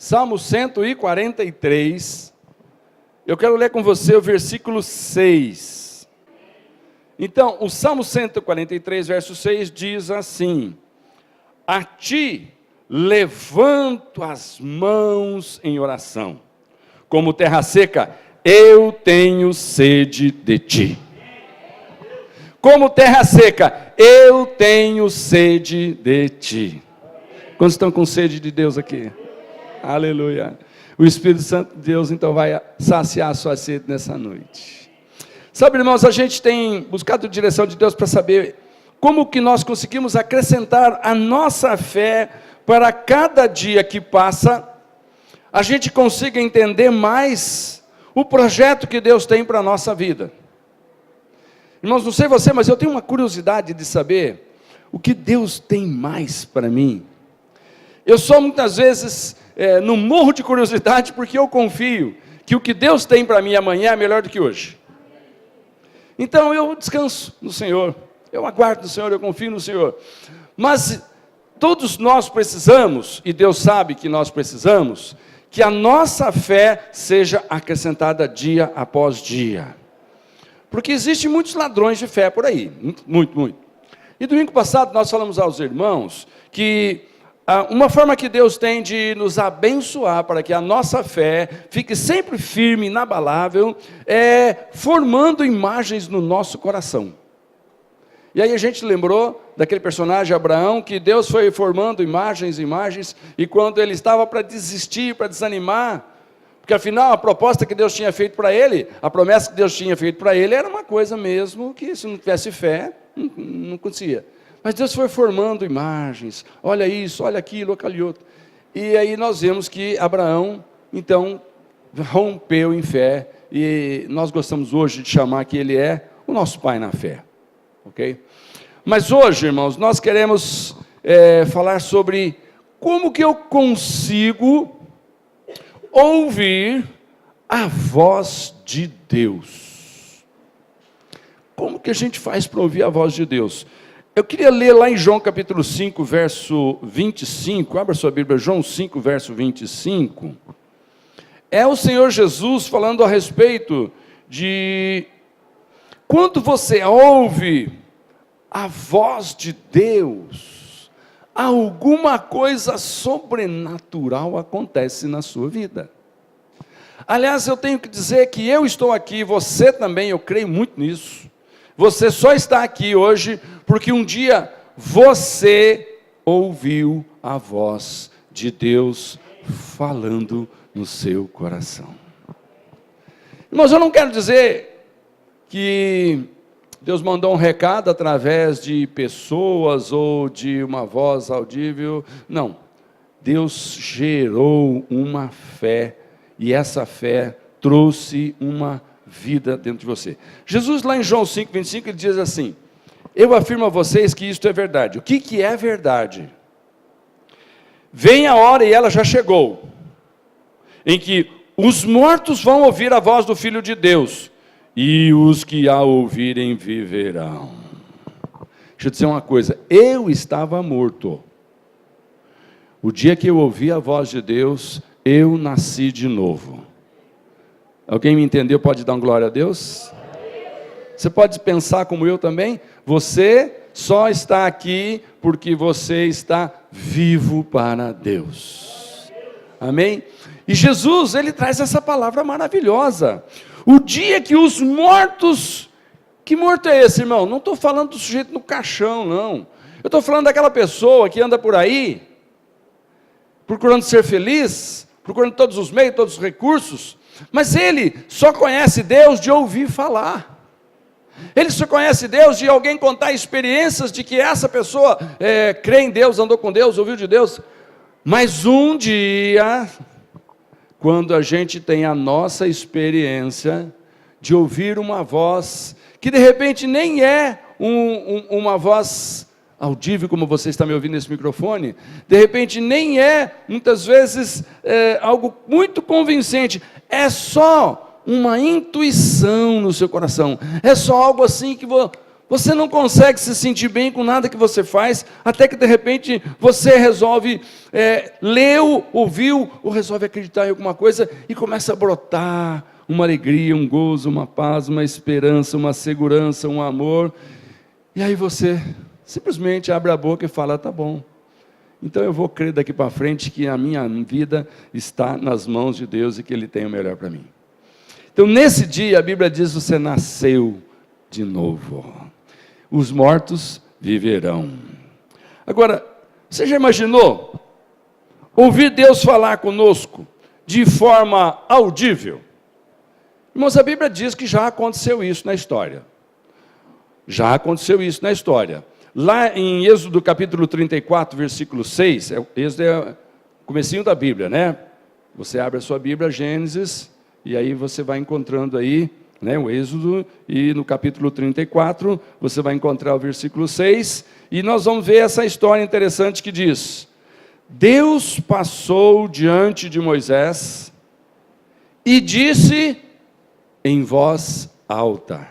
Salmo 143, eu quero ler com você o versículo 6. Então, o Salmo 143, verso 6 diz assim: a ti levanto as mãos em oração, como terra seca, eu tenho sede de ti. Como terra seca, eu tenho sede de ti. Quantos estão com sede de Deus aqui? Aleluia. O Espírito Santo de Deus então vai saciar a sua sede nessa noite. Sabe, irmãos, a gente tem buscado a direção de Deus para saber como que nós conseguimos acrescentar a nossa fé para cada dia que passa, a gente consiga entender mais o projeto que Deus tem para a nossa vida. Irmãos, não sei você, mas eu tenho uma curiosidade de saber o que Deus tem mais para mim. Eu só muitas vezes não morro de curiosidade porque eu confio que o que Deus tem para mim amanhã é melhor do que hoje. Então eu descanso no Senhor, eu aguardo no Senhor, eu confio no Senhor. Mas todos nós precisamos, e Deus sabe que nós precisamos, que a nossa fé seja acrescentada dia após dia. Porque existem muitos ladrões de fé por aí, muito. E domingo passado nós falamos aos irmãos que uma forma que Deus tem de nos abençoar para que a nossa fé fique sempre firme, inabalável, é formando imagens no nosso coração. E aí a gente lembrou daquele personagem Abraão, que Deus foi formando imagens, e quando ele estava para desistir, para desanimar, porque afinal a proposta que Deus tinha feito para ele, a promessa que Deus tinha feito para ele, era uma coisa mesmo que se não tivesse fé, não acontecia. Mas Deus foi formando imagens, olha isso, olha aquilo, aquele outro. E aí nós vemos que Abraão, então, rompeu em fé, e nós gostamos hoje de chamar que ele é o nosso pai na fé. Ok? Mas hoje, irmãos, nós queremos falar sobre como que eu consigo ouvir a voz de Deus. Como que a gente faz para ouvir a voz de Deus? Eu queria ler lá em João capítulo 5, verso 25, abra sua Bíblia, João 5, verso 25. É o Senhor Jesus falando a respeito de quando você ouve a voz de Deus, alguma coisa sobrenatural acontece na sua vida. Aliás, eu tenho que dizer que eu estou aqui, você também, eu creio muito nisso. Você só está aqui hoje porque um dia você ouviu a voz de Deus falando no seu coração. Irmãos, eu não quero dizer que Deus mandou um recado através de pessoas ou de uma voz audível. Não. Deus gerou uma fé e essa fé trouxe uma vida dentro de você. Jesus lá em João 5, 25, ele diz assim: eu afirmo a vocês que isto é verdade. O que é verdade? Vem a hora, e ela já chegou, em que os mortos vão ouvir a voz do Filho de Deus, e os que a ouvirem viverão. Deixa eu dizer uma coisa, eu estava morto. O dia que eu ouvi a voz de Deus, eu nasci de novo. Alguém me entendeu? Pode dar uma glória a Deus? Você pode pensar como eu também? Você só está aqui porque você está vivo para Deus. Amém? E Jesus, ele traz essa palavra maravilhosa. O dia que os mortos... Que morto é esse, irmão? Não estou falando do sujeito no caixão, não. Eu estou falando daquela pessoa que anda por aí, procurando ser feliz, procurando todos os meios, todos os recursos, mas ele só conhece Deus de ouvir falar. Ele só conhece Deus de alguém contar experiências de que essa pessoa crê em Deus, andou com Deus, ouviu de Deus. Mas um dia, quando a gente tem a nossa experiência de ouvir uma voz, que de repente nem é uma voz audível, como você está me ouvindo nesse microfone, de repente nem é, muitas vezes, algo muito convincente, é só uma intuição no seu coração, é só algo assim que Você não consegue se sentir bem com nada que você faz, até que de repente você resolve, leu, ouviu, ou resolve acreditar em alguma coisa e começa a brotar uma alegria, um gozo, uma paz, uma esperança, uma segurança, um amor. E aí você simplesmente abre a boca e fala, tá bom. Então eu vou crer daqui para frente que a minha vida está nas mãos de Deus e que Ele tem o melhor para mim. Então nesse dia a Bíblia diz, você nasceu de novo. Os mortos viverão. Agora, você já imaginou ouvir Deus falar conosco de forma audível? Irmãos, a Bíblia diz que já aconteceu isso na história. Já aconteceu isso na história. Lá em Êxodo capítulo 34, versículo 6, Êxodo é o comecinho da Bíblia, né? Você abre a sua Bíblia, Gênesis, e aí você vai encontrando aí, né, o Êxodo, e no capítulo 34, você vai encontrar o versículo 6, e nós vamos ver essa história interessante que diz, Deus passou diante de Moisés e disse em voz alta,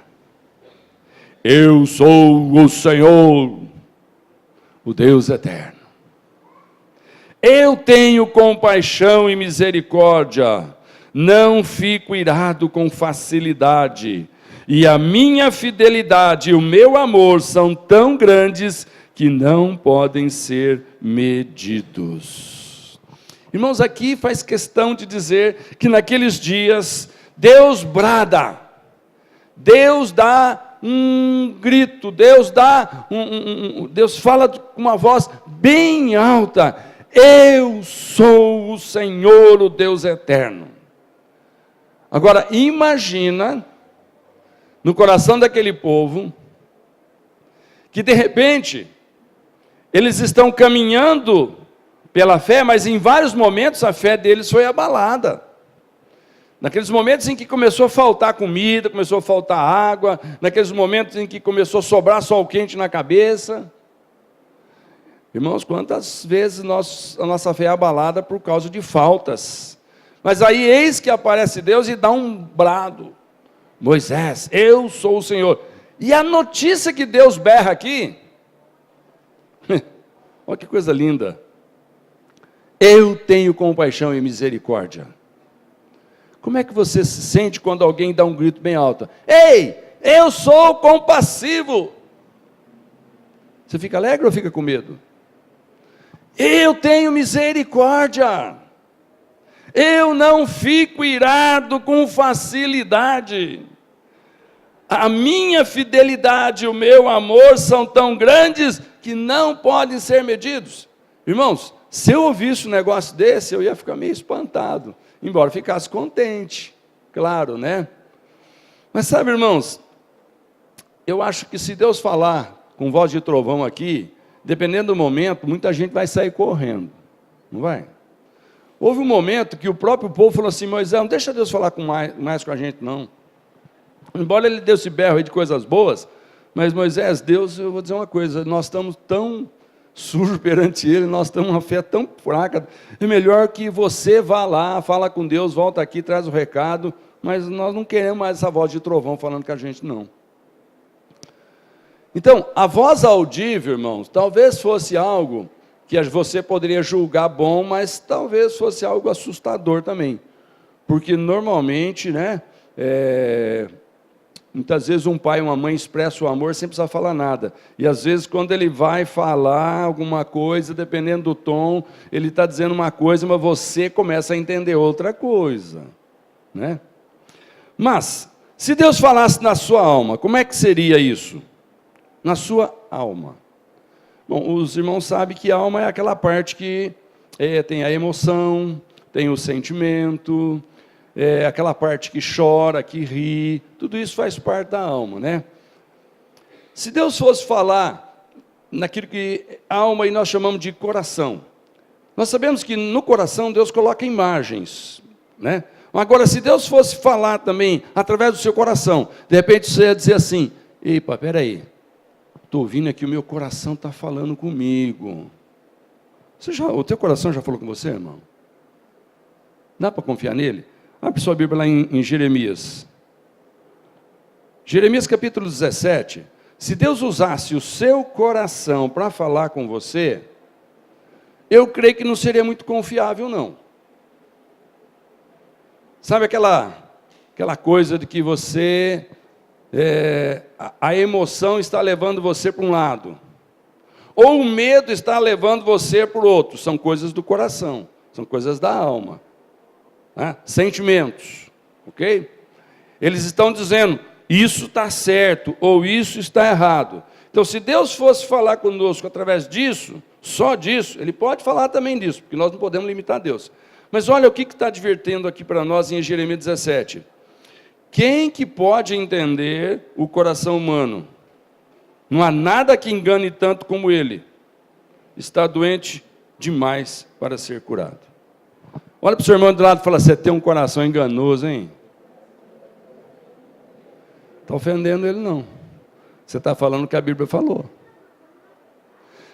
eu sou o Senhor, o Deus eterno. Eu tenho compaixão e misericórdia, não fico irado com facilidade, e a minha fidelidade e o meu amor são tão grandes que não podem ser medidos. Irmãos, aqui faz questão de dizer que naqueles dias, Deus brada, Deus dá um grito, Deus fala com uma voz bem alta, eu sou o Senhor, o Deus eterno. Agora, imagina, no coração daquele povo, que de repente, eles estão caminhando pela fé, mas em vários momentos a fé deles foi abalada. Naqueles momentos em que começou a faltar comida, começou a faltar água, naqueles momentos em que começou a sobrar sol quente na cabeça. Irmãos, quantas vezes a nossa fé é abalada por causa de faltas. Mas aí eis que aparece Deus e dá um brado. Moisés, eu sou o Senhor. E a notícia que Deus berra aqui, olha que coisa linda. Eu tenho compaixão e misericórdia. Como é que você se sente quando alguém dá um grito bem alto? Ei, eu sou compassivo. Você fica alegre ou fica com medo? Eu tenho misericórdia. Eu não fico irado com facilidade. A minha fidelidade e o meu amor são tão grandes que não podem ser medidos. Irmãos, se eu ouvisse um negócio desse, eu ia ficar meio espantado. Embora ficasse contente, claro, né? Mas sabe, irmãos, eu acho que se Deus falar com voz de trovão aqui, dependendo do momento, muita gente vai sair correndo, não vai? Houve um momento que o próprio povo falou assim, Moisés, não deixa Deus falar mais com a gente, não. Embora ele deu esse berro aí de coisas boas, mas Moisés, Deus, eu vou dizer uma coisa, nós estamos tão sujos perante Ele, nós temos uma fé tão fraca, é melhor que você vá lá, fala com Deus, volta aqui, traz o recado, mas nós não queremos mais essa voz de trovão falando com a gente, não. Então, a voz audível, irmãos, talvez fosse algo que você poderia julgar bom, mas talvez fosse algo assustador também, porque normalmente, né, muitas vezes um pai e uma mãe expressam o amor sem precisar falar nada, e às vezes quando ele vai falar alguma coisa, dependendo do tom, ele está dizendo uma coisa, mas você começa a entender outra coisa, né? Mas, se Deus falasse na sua alma, como é que seria isso? Na sua alma. Bom, os irmãos sabem que a alma é aquela parte que tem a emoção, tem o sentimento, aquela parte que chora, que ri, tudo isso faz parte da alma, né? Se Deus fosse falar naquilo que alma e nós chamamos de coração, nós sabemos que no coração Deus coloca imagens, né? Agora, se Deus fosse falar também através do seu coração, de repente você ia dizer assim, epa, peraí, estou ouvindo aqui, o meu coração está falando comigo. O teu coração já falou com você, irmão? Dá para confiar nele? Abre sua Bíblia lá em Jeremias. Jeremias capítulo 17. Se Deus usasse o seu coração para falar com você, eu creio que não seria muito confiável, não. Sabe aquela coisa de que você, a emoção está levando você para um lado, ou o medo está levando você para o outro. São coisas do coração, são coisas da alma, né? Sentimentos, ok? Eles estão dizendo, isso está certo, ou isso está errado. Então, se Deus fosse falar conosco através disso, só disso, Ele pode falar também disso, porque nós não podemos limitar Deus. Mas olha o que está advertendo aqui para nós em Jeremias 17. Quem que pode entender o coração humano? Não há nada que engane tanto como ele. Está doente demais para ser curado. Olha para o seu irmão do lado e fala, você tem um coração enganoso, hein? Está ofendendo ele, não. Você está falando o que a Bíblia falou.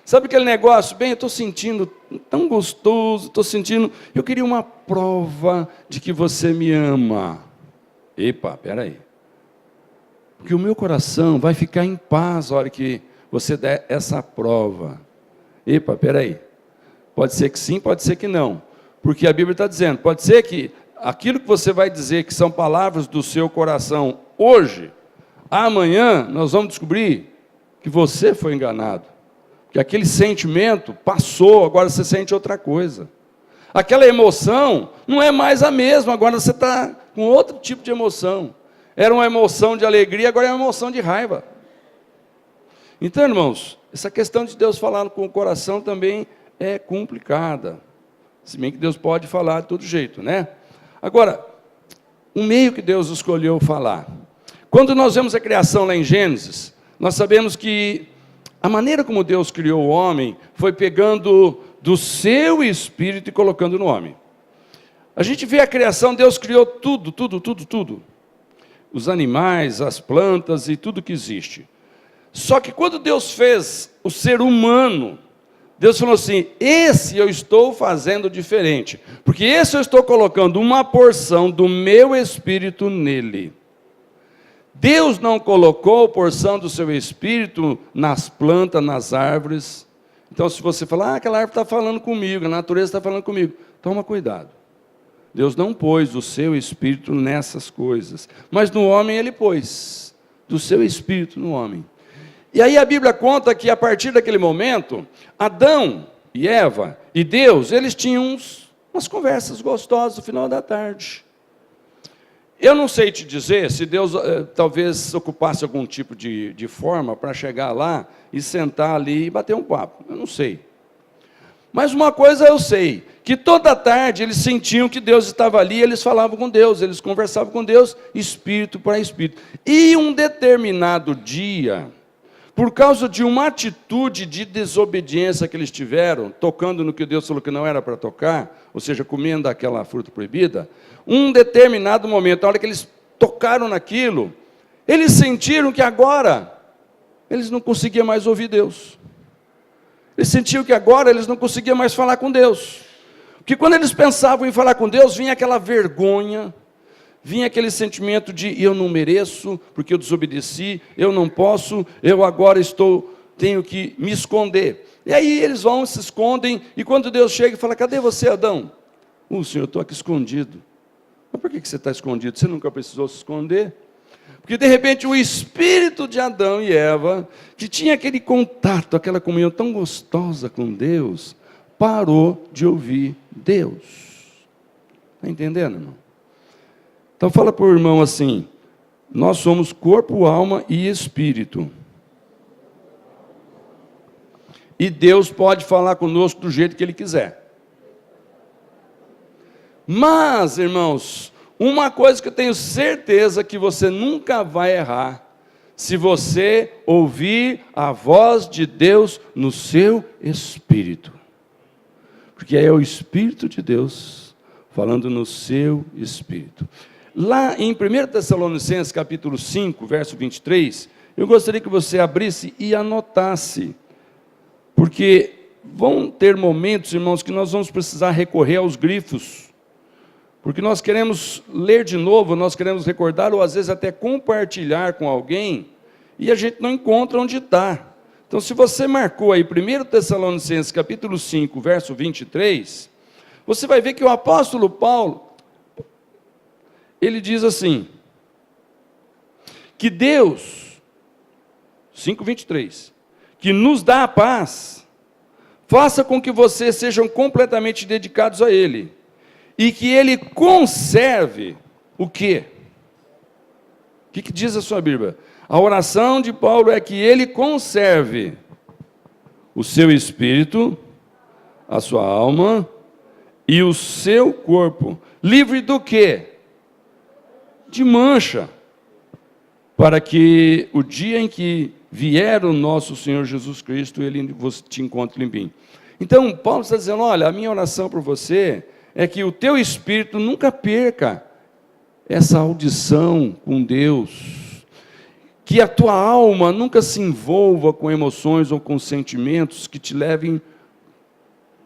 Sabe aquele negócio? Bem, eu estou sentindo tão gostoso, estou sentindo... Eu queria uma prova de que você me ama. Epa, peraí. Porque o meu coração vai ficar em paz na hora que você der essa prova. Epa, peraí. Pode ser que sim, pode ser que não. Porque a Bíblia está dizendo, pode ser que aquilo que você vai dizer que são palavras do seu coração hoje, amanhã nós vamos descobrir que você foi enganado. Que aquele sentimento passou, agora você sente outra coisa. Aquela emoção não é mais a mesma, agora você está com outro tipo de emoção. Era uma emoção de alegria, agora é uma emoção de raiva. Então, irmãos, essa questão de Deus falar com o coração também é complicada. Se bem que Deus pode falar de todo jeito, né? Agora, o meio que Deus escolheu falar. Quando nós vemos a criação lá em Gênesis, nós sabemos que a maneira como Deus criou o homem foi pegando do seu espírito e colocando no homem. A gente vê a criação, Deus criou tudo. Os animais, as plantas e tudo que existe. Só que quando Deus fez o ser humano, Deus falou assim, esse eu estou fazendo diferente. Porque esse eu estou colocando uma porção do meu espírito nele. Deus não colocou porção do seu espírito nas plantas, nas árvores. Então, se você falar, aquela árvore está falando comigo, a natureza está falando comigo, toma cuidado. Deus não pôs o seu espírito nessas coisas, mas no homem Ele pôs, do seu espírito no homem. E aí a Bíblia conta que a partir daquele momento, Adão e Eva e Deus, eles tinham umas conversas gostosas no final da tarde. Eu não sei te dizer se Deus talvez ocupasse algum tipo de forma para chegar lá e sentar ali e bater um papo. Eu não sei. Mas uma coisa eu sei, que toda tarde eles sentiam que Deus estava ali, eles falavam com Deus, eles conversavam com Deus, espírito para espírito. E um determinado dia, por causa de uma atitude de desobediência que eles tiveram, tocando no que Deus falou que não era para tocar, ou seja, comendo aquela fruta proibida, um determinado momento, na hora que eles tocaram naquilo, eles sentiram que agora eles não conseguiam mais ouvir Deus. Eles sentiam que agora eles não conseguiam mais falar com Deus. Porque quando eles pensavam em falar com Deus, vinha aquela vergonha, vinha aquele sentimento de eu não mereço, porque eu desobedeci, eu não posso, eu agora tenho que me esconder. E aí eles vão, se escondem, e quando Deus chega e fala, cadê você, Adão? Senhor, eu estou aqui escondido. Mas por que você está escondido? Você nunca precisou se esconder? Porque de repente o espírito de Adão e Eva, que tinha aquele contato, aquela comunhão tão gostosa com Deus, parou de ouvir Deus. Está entendendo, irmão? Então fala para o irmão assim, nós somos corpo, alma e espírito. E Deus pode falar conosco do jeito que Ele quiser. Mas, irmãos, uma coisa que eu tenho certeza que você nunca vai errar, se você ouvir a voz de Deus no seu espírito. Porque é o Espírito de Deus falando no seu espírito. Lá em 1 Tessalonicenses capítulo 5, verso 23, eu gostaria que você abrisse e anotasse, porque vão ter momentos, irmãos, que nós vamos precisar recorrer aos grifos, porque nós queremos ler de novo, nós queremos recordar, ou às vezes até compartilhar com alguém, e a gente não encontra onde está. Então, se você marcou aí 1 Tessalonicenses, capítulo 5, verso 23, você vai ver que o apóstolo Paulo, ele diz assim, que Deus, 5:23, que nos dá a paz, faça com que vocês sejam completamente dedicados a Ele, e que Ele conserve o quê? O que diz a sua Bíblia? A oração de Paulo é que Ele conserve o seu espírito, a sua alma e o seu corpo, livre do quê? De mancha, para que o dia em que vier o nosso Senhor Jesus Cristo, Ele te encontre limpinho. Então, Paulo está dizendo, olha, a minha oração por você é que o teu espírito nunca perca essa audição com Deus, que a tua alma nunca se envolva com emoções ou com sentimentos que te levem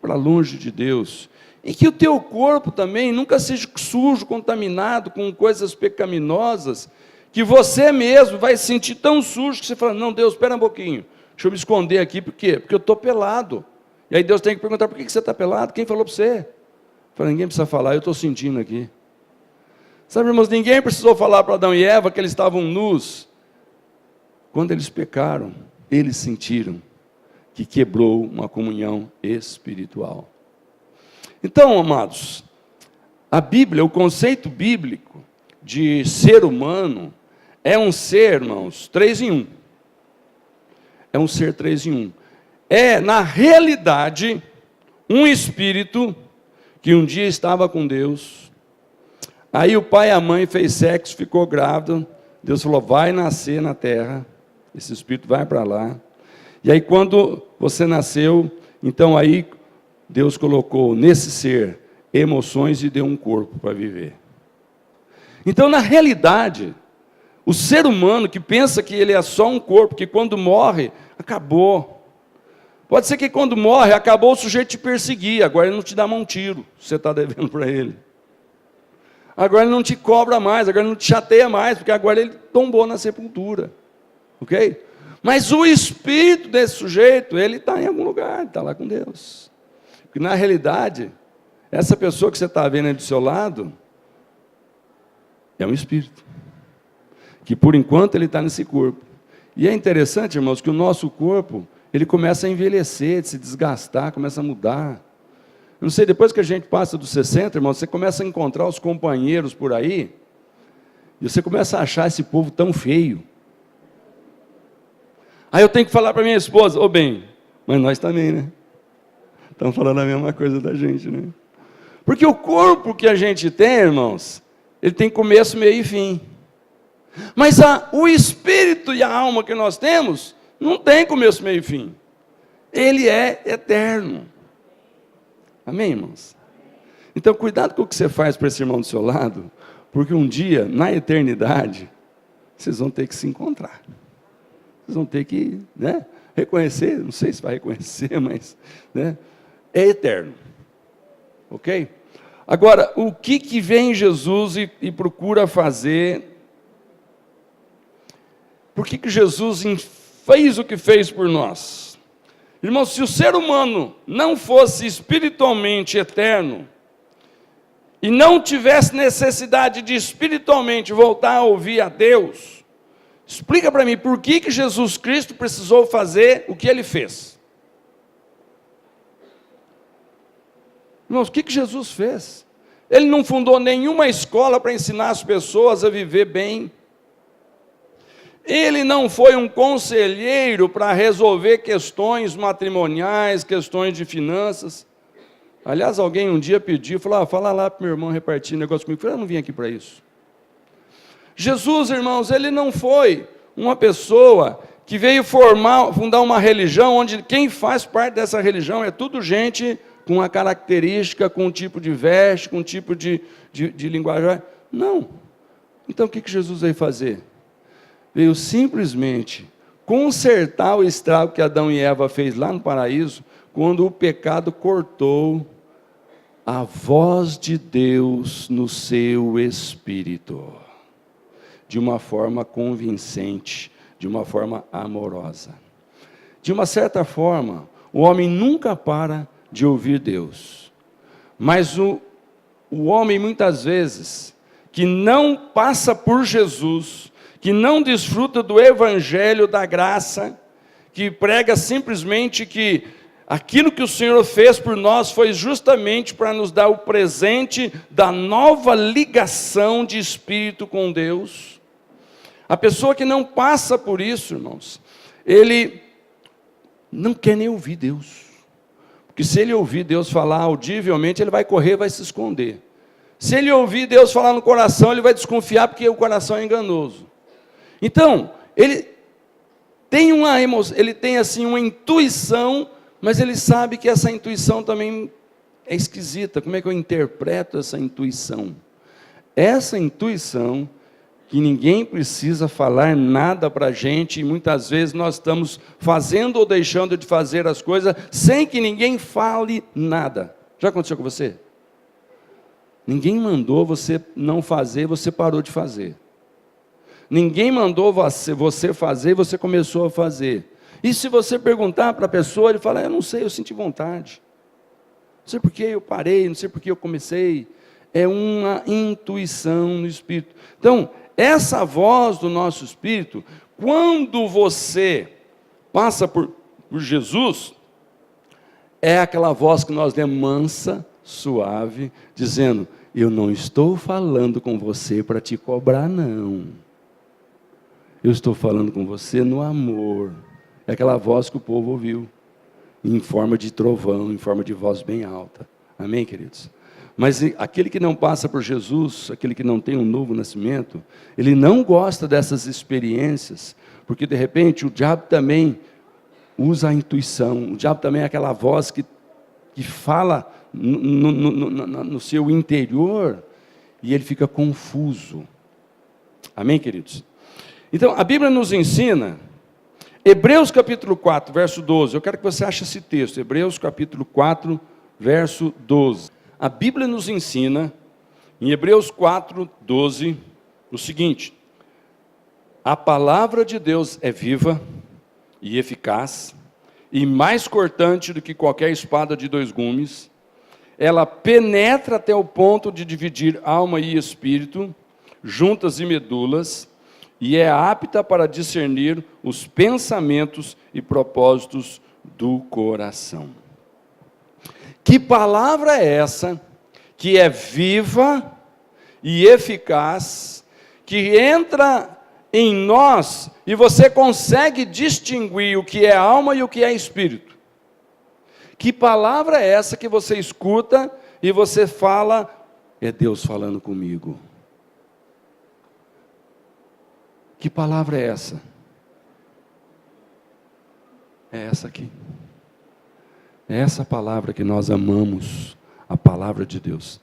para longe de Deus, e que o teu corpo também nunca seja sujo, contaminado com coisas pecaminosas, que você mesmo vai se sentir tão sujo que você fala, não, Deus, espera um pouquinho, deixa eu me esconder aqui, por quê? Porque eu estou pelado. E aí Deus tem que perguntar, por que você está pelado? Quem falou para você? Fala, ninguém precisa falar, eu estou sentindo aqui. Sabe, irmãos, ninguém precisou falar para Adão e Eva que eles estavam nus. Quando eles pecaram, eles sentiram que quebrou uma comunhão espiritual. Então, amados, a Bíblia, o conceito bíblico de ser humano, é um ser, irmãos, 3 em 1. É um ser 3 em 1. É, na realidade, um espírito que um dia estava com Deus, aí o pai e a mãe fez sexo, ficou grávida, Deus falou, vai nascer na terra, esse espírito vai para lá, e aí quando você nasceu, então aí Deus colocou nesse ser emoções e deu um corpo para viver. Então, na realidade, o ser humano que pensa que ele é só um corpo, que quando morre, acabou. Pode ser que quando morre, acabou, o sujeito te perseguir, agora ele não te dá mais um tiro, você está devendo para ele. Agora ele não te cobra mais, agora ele não te chateia mais, porque agora ele tombou na sepultura. Ok? Mas o espírito desse sujeito, ele está em algum lugar, está lá com Deus. Porque na realidade, essa pessoa que você está vendo aí do seu lado, é um espírito. Que por enquanto ele está nesse corpo. E é interessante, irmãos, que o nosso corpo, ele começa a envelhecer, se desgastar, começa a mudar. Eu não sei, depois que a gente passa dos 60, irmãos, você começa a encontrar os companheiros por aí, e você começa a achar esse povo tão feio. Aí eu tenho que falar para minha esposa, ô bem, mas nós também, né? Estamos falando a mesma coisa da gente, né? Porque o corpo que a gente tem, irmãos, ele tem começo, meio e fim. Mas o espírito e a alma que nós temos, não tem começo, meio e fim. Ele é eterno. Amém, irmãos? Então, cuidado com o que você faz para esse irmão do seu lado, porque um dia, na eternidade, vocês vão ter que se encontrar. Vocês vão ter que, né, reconhecer, não sei se vai reconhecer, mas, né, é eterno. Ok? Agora, o que vem Jesus e procura fazer? Por que Jesus fez o que fez por nós? Irmãos, se o ser humano não fosse espiritualmente eterno, e não tivesse necessidade de espiritualmente voltar a ouvir a Deus, explica para mim, por que Jesus Cristo precisou fazer o que Ele fez? Irmãos, o que Jesus fez? Ele não fundou nenhuma escola para ensinar as pessoas a viver bem. Ele não foi um conselheiro para resolver questões matrimoniais, questões de finanças. Aliás, alguém um dia pediu, falou, fala lá para o meu irmão repartir negócio comigo. Eu falei, eu não vim aqui para isso. Jesus, irmãos, ele não foi uma pessoa que veio fundar uma religião, onde quem faz parte dessa religião é tudo gente com uma característica, com um tipo de veste, com um tipo de linguagem. Não. Então, o que Jesus veio fazer? Veio simplesmente consertar o estrago que Adão e Eva fez lá no paraíso, quando o pecado cortou a voz de Deus no seu espírito, de uma forma convincente, de uma forma amorosa. De uma certa forma, o homem nunca para de ouvir Deus. Mas o homem, muitas vezes, que não passa por Jesus, que não desfruta do evangelho da graça, que prega simplesmente que aquilo que o Senhor fez por nós foi justamente para nos dar o presente da nova ligação de espírito com Deus. A pessoa que não passa por isso, irmãos, ele não quer nem ouvir Deus. Porque se ele ouvir Deus falar audivelmente, ele vai correr, vai se esconder. Se ele ouvir Deus falar no coração, ele vai desconfiar porque o coração é enganoso. Então, ele tem uma emoção, ele tem assim uma intuição, mas ele sabe que essa intuição também é esquisita. Como é que eu interpreto essa intuição? Essa intuição que ninguém precisa falar nada para a gente, e muitas vezes nós estamos fazendo ou deixando de fazer as coisas sem que ninguém fale nada. Já aconteceu com você? Ninguém mandou você não fazer, você parou de fazer. Ninguém mandou você fazer, você começou a fazer. E se você perguntar para a pessoa, ele fala, eu não sei, eu senti vontade. Não sei por que eu parei, não sei por que eu comecei. É uma intuição no Espírito. Então, essa voz do nosso Espírito, quando você passa por Jesus, é aquela voz que nós lemos mansa, suave, dizendo, eu não estou falando com você para te cobrar, não. Eu estou falando com você no amor. É aquela voz que o povo ouviu, em forma de trovão, em forma de voz bem alta. Amém, queridos? Mas aquele que não passa por Jesus, aquele que não tem um novo nascimento, ele não gosta dessas experiências, porque de repente o diabo também usa a intuição, o diabo também é aquela voz que fala no seu interior, e ele fica confuso. Amém, queridos? Então, a Bíblia nos ensina, Hebreus capítulo 4, verso 12, eu quero que você ache esse texto, Hebreus capítulo 4, verso 12. A Bíblia nos ensina, em Hebreus 4, 12, o seguinte, a palavra de Deus é viva e eficaz, e mais cortante do que qualquer espada de 2 gumes, ela penetra até o ponto de dividir alma e espírito, juntas e medulas, e é apta para discernir os pensamentos e propósitos do coração. Que palavra é essa, que é viva e eficaz, que entra em nós, e você consegue distinguir o que é alma e o que é espírito? Que palavra é essa que você escuta e você fala, é Deus falando comigo? Que palavra é essa? É essa aqui. É essa palavra que nós amamos, a palavra de Deus.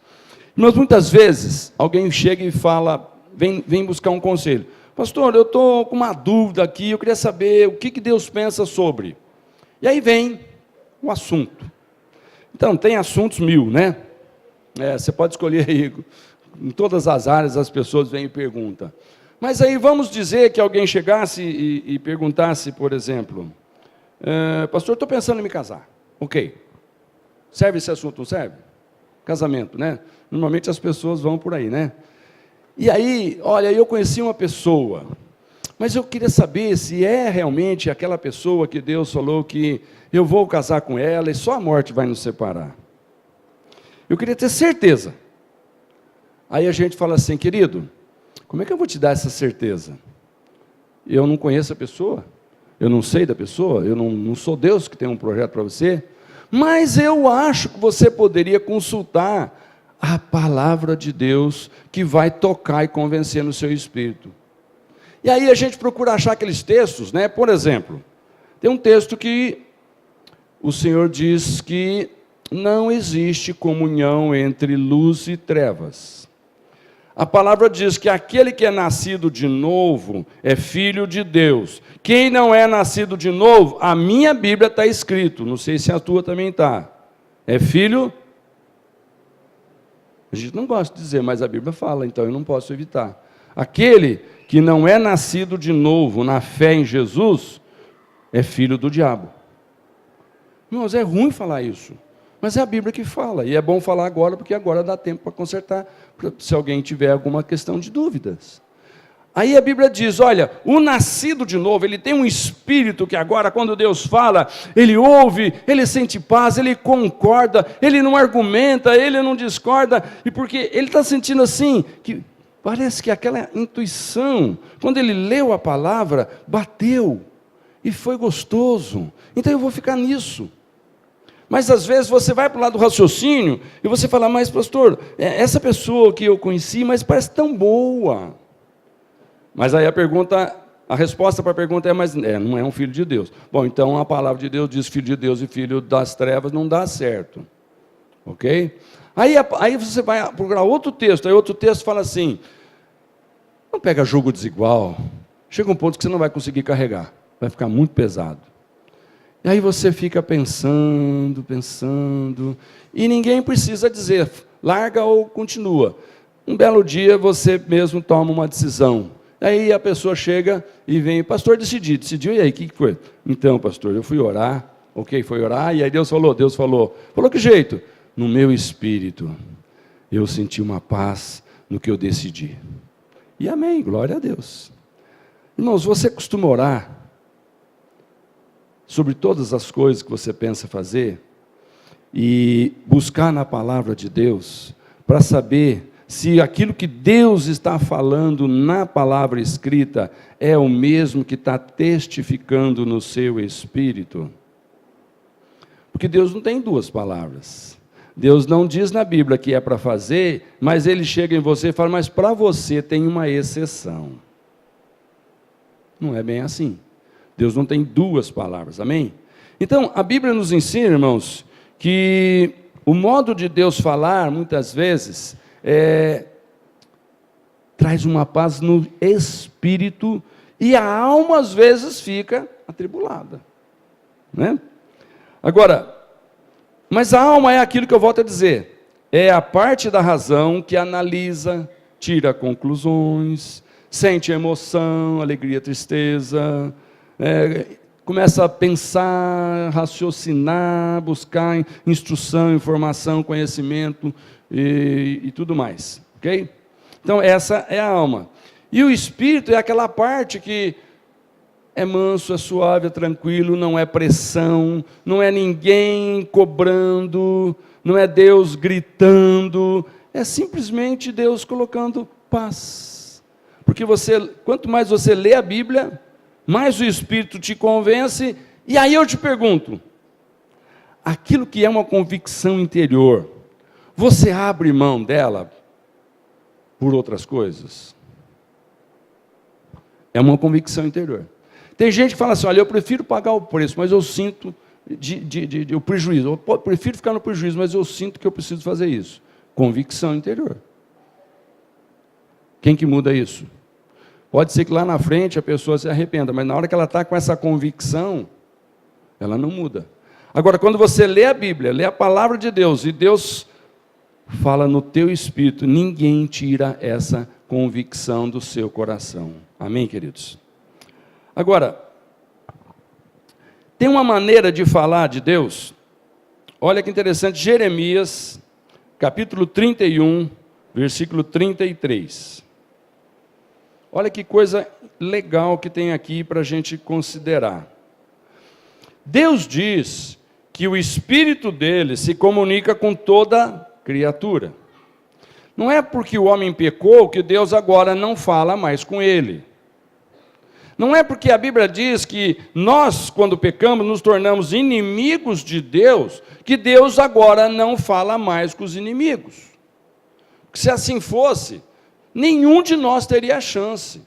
Mas muitas vezes, alguém chega e fala, vem buscar um conselho. Pastor, eu estou com uma dúvida aqui, eu queria saber o que Deus pensa sobre. E aí vem o assunto. Então, tem assuntos 1000, né? Você pode escolher aí, em todas as áreas as pessoas vêm e perguntam. Mas aí vamos dizer que alguém chegasse e perguntasse, por exemplo, pastor, estou pensando em me casar. Ok. Serve esse assunto, não serve? Casamento, né? Normalmente as pessoas vão por aí, né? E aí, olha, eu conheci uma pessoa, mas eu queria saber se é realmente aquela pessoa que Deus falou que eu vou casar com ela e só a morte vai nos separar. Eu queria ter certeza. Aí a gente fala assim, querido, como é que eu vou te dar essa certeza? Eu não conheço a pessoa, eu não sei da pessoa, eu não sou Deus que tem um projeto para você, mas eu acho que você poderia consultar a palavra de Deus que vai tocar e convencer no seu espírito. E aí a gente procura achar aqueles textos, né? Por exemplo, tem um texto que o Senhor diz que não existe comunhão entre luz e trevas. A palavra diz que aquele que é nascido de novo é filho de Deus. Quem não é nascido de novo, a minha Bíblia está escrito, não sei se a tua também está, é filho. A gente não gosta de dizer, mas a Bíblia fala, então eu não posso evitar. Aquele que não é nascido de novo na fé em Jesus é filho do diabo. Irmãos, é ruim falar isso, mas é a Bíblia que fala, e é bom falar agora, porque agora dá tempo para consertar, se alguém tiver alguma questão de dúvidas. Aí a Bíblia diz, olha, o nascido de novo, ele tem um espírito que agora, quando Deus fala, ele ouve, ele sente paz, ele concorda, ele não argumenta, ele não discorda, e porque ele está sentindo assim, que parece que aquela intuição, quando ele leu a palavra, bateu, e foi gostoso, então eu vou ficar nisso. Mas às vezes você vai para o lado do raciocínio, e você fala, mas pastor, essa pessoa que eu conheci, mas parece tão boa. Mas aí a resposta para a pergunta é, mas não é um filho de Deus. Bom, então a palavra de Deus diz filho de Deus e filho das trevas não dá certo. Ok? Aí você vai procurar outro texto, aí outro texto fala assim, não pega jogo desigual, chega um ponto que você não vai conseguir carregar, vai ficar muito pesado. E aí você fica pensando, e ninguém precisa dizer, larga ou continua. Um belo dia você mesmo toma uma decisão. Aí a pessoa chega e vem, pastor, decidiu, e aí, o que foi? Então, pastor, eu fui orar, ok, foi orar, e aí Deus falou, que jeito? No meu espírito, eu senti uma paz no que eu decidi. E amém, glória a Deus. Irmãos, você costuma orar sobre todas as coisas que você pensa fazer, e buscar na palavra de Deus, para saber se aquilo que Deus está falando na palavra escrita é o mesmo que está testificando no seu espírito. Porque Deus não tem duas palavras. Deus não diz na Bíblia que é para fazer, mas Ele chega em você e fala, mas para você tem uma exceção. Não é bem assim. Deus não tem duas palavras, amém? Então, a Bíblia nos ensina, irmãos, que o modo de Deus falar, muitas vezes, traz uma paz no espírito, e a alma às vezes fica atribulada, né? Agora, mas a alma é aquilo que eu volto a dizer, é a parte da razão que analisa, tira conclusões, sente emoção, alegria, tristeza, começa a pensar, raciocinar, buscar instrução, informação, conhecimento e tudo mais, ok? Então essa é a alma. E o espírito é aquela parte que é manso, é suave, é tranquilo, não é pressão, não é ninguém cobrando, não é Deus gritando, é simplesmente Deus colocando paz. Porque quanto mais você lê a Bíblia, mais o Espírito te convence, e aí eu te pergunto, aquilo que é uma convicção interior, você abre mão dela por outras coisas? É uma convicção interior. Tem gente que fala assim, olha, eu prefiro pagar o preço, mas eu sinto o prejuízo. Eu prefiro ficar no prejuízo, mas eu sinto que eu preciso fazer isso. Convicção interior. Quem que muda isso? Pode ser que lá na frente a pessoa se arrependa, mas na hora que ela está com essa convicção, ela não muda. Agora, quando você lê a Bíblia, lê a palavra de Deus, e Deus fala no teu espírito, ninguém tira essa convicção do seu coração. Amém, queridos? Agora, tem uma maneira de falar de Deus, olha que interessante, Jeremias, capítulo 31, versículo 33. Olha que coisa legal que tem aqui para a gente considerar. Deus diz que o Espírito dele se comunica com toda criatura. Não é porque o homem pecou que Deus agora não fala mais com ele. Não é porque a Bíblia diz que nós, quando pecamos, nos tornamos inimigos de Deus, que Deus agora não fala mais com os inimigos. Porque se assim fosse, nenhum de nós teria chance.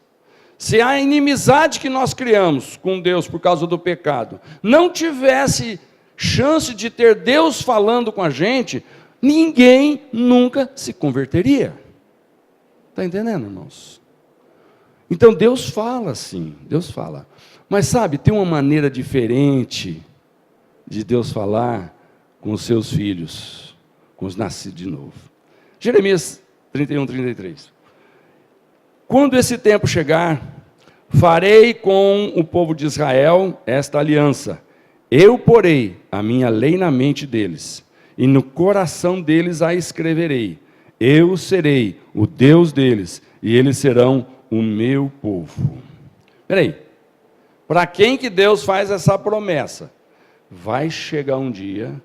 Se a inimizade que nós criamos com Deus por causa do pecado não tivesse chance de ter Deus falando com a gente, ninguém nunca se converteria. Está entendendo, irmãos? Então Deus fala sim, Deus fala. Mas sabe, tem uma maneira diferente de Deus falar com os seus filhos, com os nascidos de novo. Jeremias 31, 33. quando esse tempo chegar, farei com o povo de Israel esta aliança. Eu porei a minha lei na mente deles, e no coração deles a escreverei. Eu serei o Deus deles, e eles serão o meu povo. Espera aí, para quem que Deus faz essa promessa? Vai chegar um dia,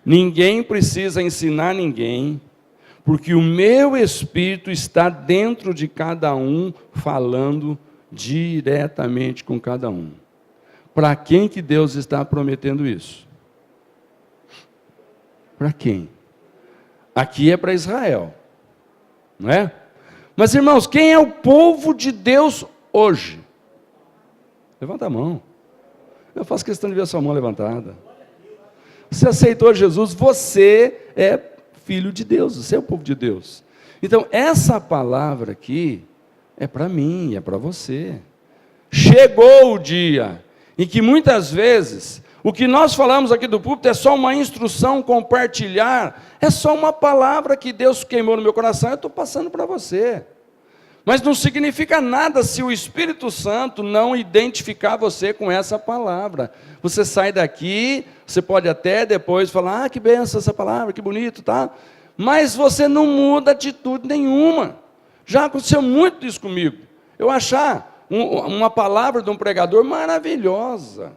ninguém precisa ensinar ninguém, porque o meu Espírito está dentro de cada um, falando diretamente com cada um. Para quem que Deus está prometendo isso? Para quem? Aqui é para Israel, não é? Mas, irmãos, quem é o povo de Deus hoje? Levanta a mão. Eu faço questão de ver a sua mão levantada. Você aceitou Jesus, você é filho de Deus, você é o povo de Deus. Então, essa palavra aqui é para mim, é para você. Chegou o dia em que muitas vezes o que nós falamos aqui do púlpito é só uma instrução, compartilhar, é só uma palavra que Deus queimou no meu coração, eu estou passando para você. Mas não significa nada se o Espírito Santo não identificar você com essa palavra. Você sai daqui, você pode até depois falar, que benção essa palavra, que bonito, tá? Mas você não muda atitude nenhuma. Já aconteceu muito isso comigo. Eu achar uma palavra de um pregador maravilhosa.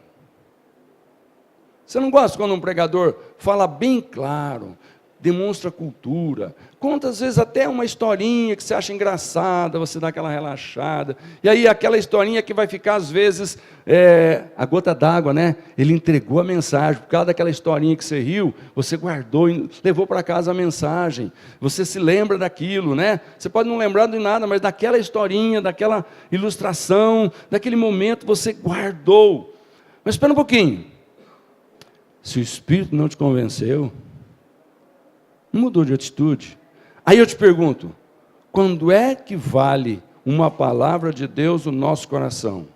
Você não gosta quando um pregador fala bem claro, demonstra cultura, conta às vezes até uma historinha que você acha engraçada, você dá aquela relaxada, e aí aquela historinha que vai ficar às vezes, a gota d'água, né? Ele entregou a mensagem, por causa daquela historinha que você riu, você guardou e levou para casa a mensagem, você se lembra daquilo, né? Você pode não lembrar de nada, mas daquela historinha, daquela ilustração, daquele momento você guardou. Mas espera um pouquinho. Se o Espírito não te convenceu, não mudou de atitude. Aí eu te pergunto, quando é que vale uma palavra de Deus no nosso coração?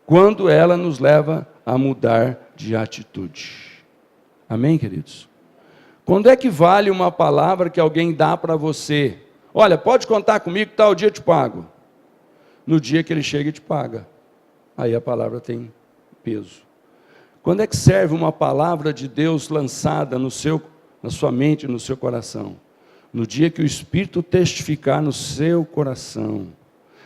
Quando ela nos leva a mudar de atitude. Amém, queridos? Quando é que vale uma palavra que alguém dá para você? Olha, pode contar comigo, tal dia eu te pago. No dia que ele chega e te paga. Aí a palavra tem peso. Quando é que serve uma palavra de Deus lançada na sua mente, no seu coração? No dia que o Espírito testificar no seu coração,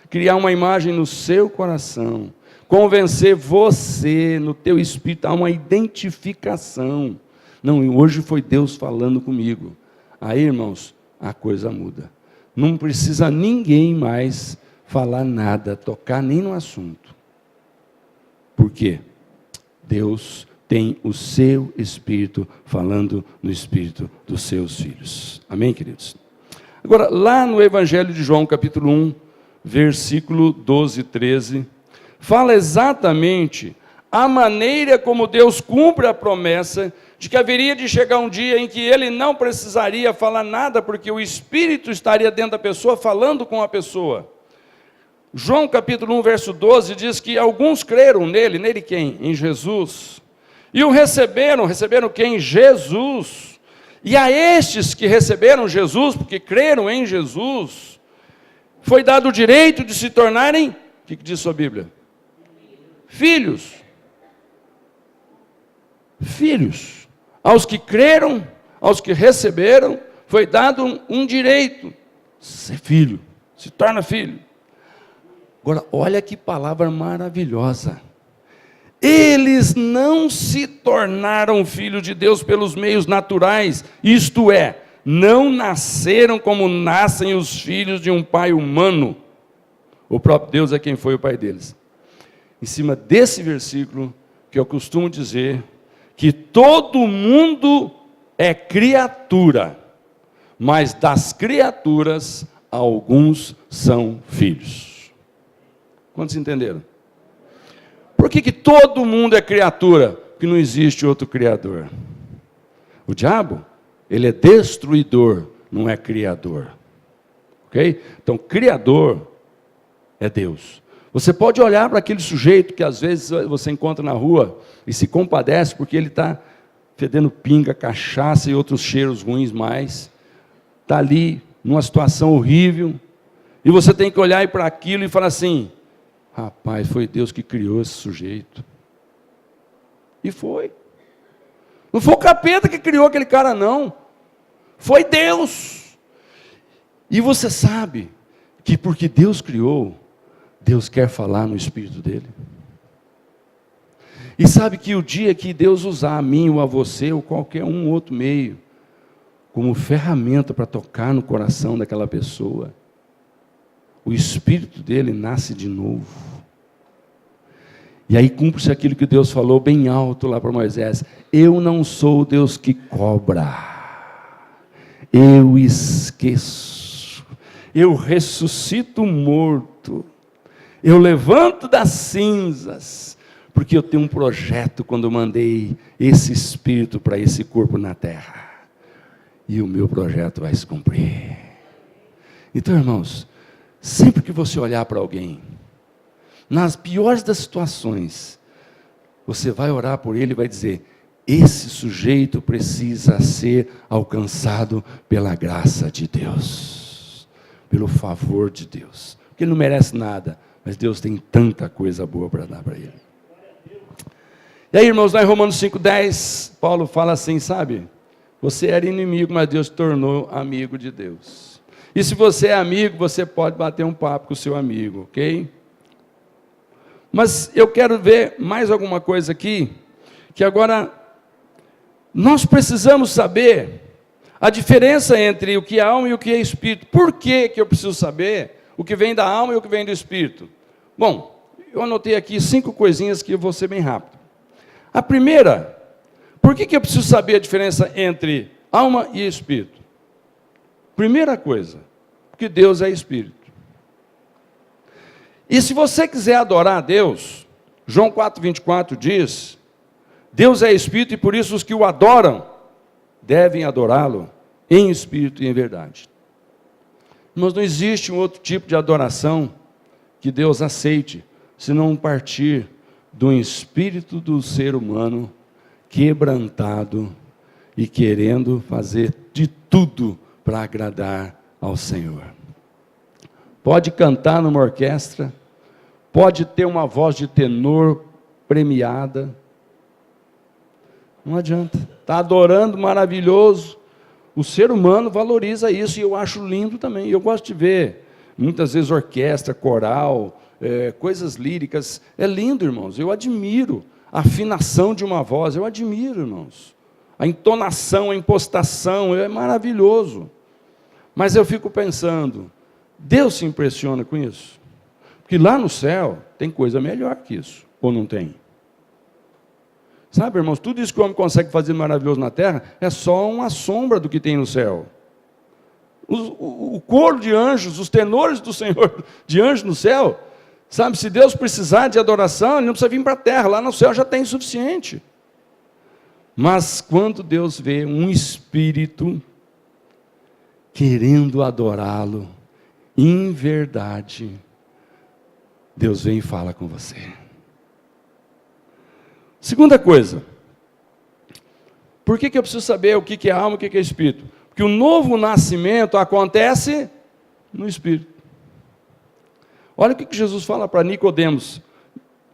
criar uma imagem no seu coração, convencer você, no teu espírito, há uma identificação. Não, hoje foi Deus falando comigo. Aí, irmãos, a coisa muda. Não precisa ninguém mais falar nada, tocar nem no assunto. Por quê? Deus tem o seu Espírito falando no Espírito dos seus filhos. Amém, queridos? Agora, lá no Evangelho de João, capítulo 1, versículo 12 e 13, fala exatamente a maneira como Deus cumpre a promessa de que haveria de chegar um dia em que ele não precisaria falar nada, porque o Espírito estaria dentro da pessoa, falando com a pessoa. João capítulo 1, verso 12, diz que alguns creram nele quem? Em Jesus. E o receberam quem? Jesus. E a estes que receberam Jesus, porque creram em Jesus, foi dado o direito de se tornarem, o que diz sua Bíblia? Filhos. Filhos. Aos que creram, aos que receberam, foi dado um direito. Ser filho, se torna filho. Agora, olha que palavra maravilhosa. Eles não se tornaram filhos de Deus pelos meios naturais, isto é, não nasceram como nascem os filhos de um pai humano. O próprio Deus é quem foi o pai deles. Em cima desse versículo, que eu costumo dizer, que todo mundo é criatura, mas das criaturas, alguns são filhos. Quantos entenderam? Por que todo mundo é criatura? Porque não existe outro criador. O diabo, ele é destruidor, não é criador. Ok? Então, criador é Deus. Você pode olhar para aquele sujeito que às vezes você encontra na rua e se compadece porque ele está fedendo pinga, cachaça e outros cheiros ruins mais. Está ali numa situação horrível. E você tem que olhar para aquilo e falar assim: rapaz, foi Deus que criou esse sujeito. E foi. Não foi o capeta que criou aquele cara, não. Foi Deus. E você sabe que porque Deus criou, Deus quer falar no espírito dele. E sabe que o dia que Deus usar a mim ou a você ou qualquer outro meio como ferramenta para tocar no coração daquela pessoa, o espírito dele nasce de novo. E aí cumpre-se aquilo que Deus falou bem alto lá para Moisés: eu não sou o Deus que cobra, eu esqueço, eu ressuscito o morto, eu levanto das cinzas, porque eu tenho um projeto quando eu mandei esse espírito para esse corpo na terra, e o meu projeto vai se cumprir. Então, irmãos, sempre que você olhar para alguém, nas piores das situações, você vai orar por ele e vai dizer: esse sujeito precisa ser alcançado pela graça de Deus, pelo favor de Deus, porque ele não merece nada, mas Deus tem tanta coisa boa para dar para ele. E aí, irmãos, lá em Romanos 5,10, Paulo fala assim, sabe? Você era inimigo, mas Deus te tornou amigo de Deus. E se você é amigo, você pode bater um papo com o seu amigo, ok? Mas eu quero ver mais alguma coisa aqui, que agora nós precisamos saber a diferença entre o que é alma e o que é espírito. Por que eu preciso saber o que vem da alma e o que vem do espírito? Bom, eu anotei aqui 5 coisinhas que eu vou ser bem rápido. A primeira, por que eu preciso saber a diferença entre alma e espírito? Primeira coisa, porque Deus é espírito. E se você quiser adorar a Deus, João 4,24 diz: Deus é espírito e por isso os que o adoram devem adorá-lo em espírito e em verdade. Mas não existe um outro tipo de adoração que Deus aceite, se não partir do espírito do ser humano quebrantado e querendo fazer de tudo para agradar ao Senhor. Pode cantar numa orquestra, pode ter uma voz de tenor premiada, não adianta, está adorando, maravilhoso. O ser humano valoriza isso e eu acho lindo também. Eu gosto de ver muitas vezes orquestra, coral, coisas líricas. É lindo, irmãos, eu admiro a afinação de uma voz, eu admiro, irmãos, a entonação, a impostação, é maravilhoso. Mas eu fico pensando, Deus se impressiona com isso? Porque lá no céu tem coisa melhor que isso, ou não tem? Sabe, irmãos, tudo isso que o homem consegue fazer maravilhoso na terra é só uma sombra do que tem no céu. O coro de anjos, os tenores do Senhor de anjos no céu, sabe, se Deus precisar de adoração, ele não precisa vir para a terra, lá no céu já tem suficiente. Mas quando Deus vê um espírito querendo adorá-lo em verdade, Deus vem e fala com você. Segunda coisa, por que eu preciso saber o que é alma e o que é espírito? Porque o novo nascimento acontece no espírito. Olha o que Jesus fala para Nicodemos,